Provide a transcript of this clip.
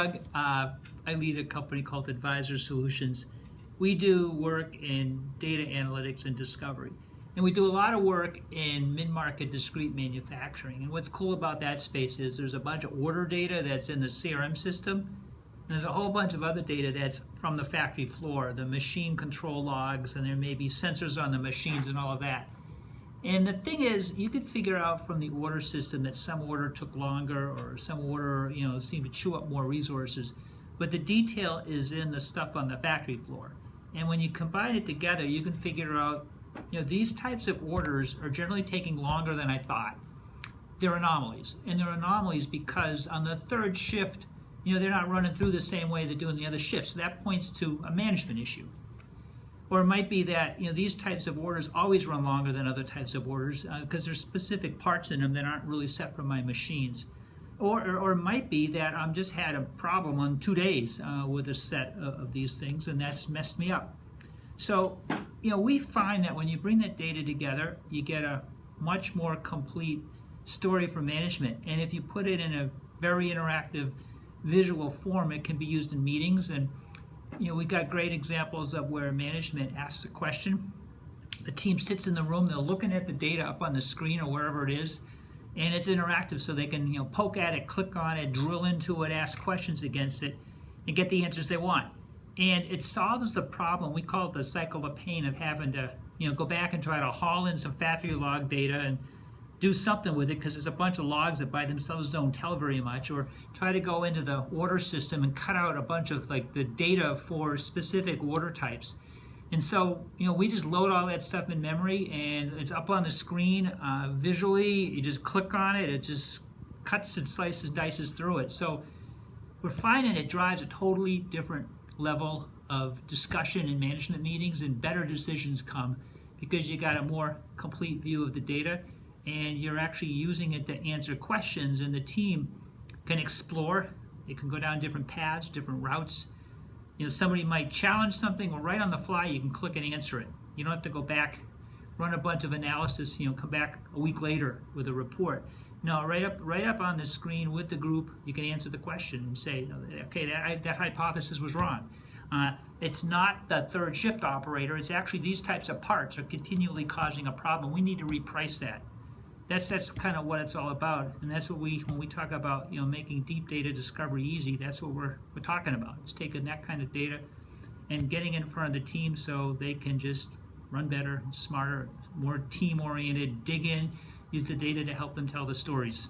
Doug. I lead a company called ADVIZOR Solutions. We do work in data analytics and discovery. And we do a lot of work in mid-market discrete manufacturing. And what's cool about that space is there's a bunch of order data that's in the CRM system. And there's a whole bunch of other data that's from the factory floor, the machine control logs, and there may be sensors on the machines and all of that. And the thing is, you could figure out from the order system that some order took longer or some order, seemed to chew up more resources. But the detail is in the stuff on the factory floor. And when you combine it together, you can figure out, these types of orders are generally taking longer than I thought. They're anomalies. And they're anomalies because on the third shift, they're not running through the same way as they do in the other shifts. So that points to a management issue. Or it might be that these types of orders always run longer than other types of orders because there's specific parts in them that aren't really set for my machines. Or it might be that I'm just had a problem on 2 days with a set of these things, and that's messed me up. So, we find that when you bring that data together, you get a much more complete story for management. And if you put it in a very interactive visual form, it can be used in meetings. And we've got great examples of where management asks a question. The team sits in the room, they're looking at the data up on the screen or wherever it is, and it's interactive, so they can poke at it, click on it, drill into it, ask questions against it, and get the answers they want. And it solves the problem. We call it the cycle of pain of having to go back and try to haul in some factory log data and do something with it because there's a bunch of logs that by themselves don't tell very much, or try to go into the order system and cut out a bunch of the data for specific order types. And so, we just load all that stuff in memory, and it's up on the screen visually. You just click on it, it just cuts and slices, dices through it. So we're finding it drives a totally different level of discussion in management meetings, and better decisions come because you got a more complete view of the data, and you're actually using it to answer questions, and the team can explore. It can go down different paths, different routes. Somebody might challenge something, or right on the fly you can click and answer it. You don't have to go back, run a bunch of analysis, come back a week later with a report. No, right up on the screen with the group, you can answer the question and say, okay, that hypothesis was wrong. It's not the third shift operator, it's actually these types of parts are continually causing a problem. We need to reprice that. That's kind of what it's all about, and that's what when we talk about making deep data discovery easy, that's what we're talking about. It's taking that kind of data and getting in front of the team so they can just run better, smarter, more team-oriented, dig in, use the data to help them tell the stories.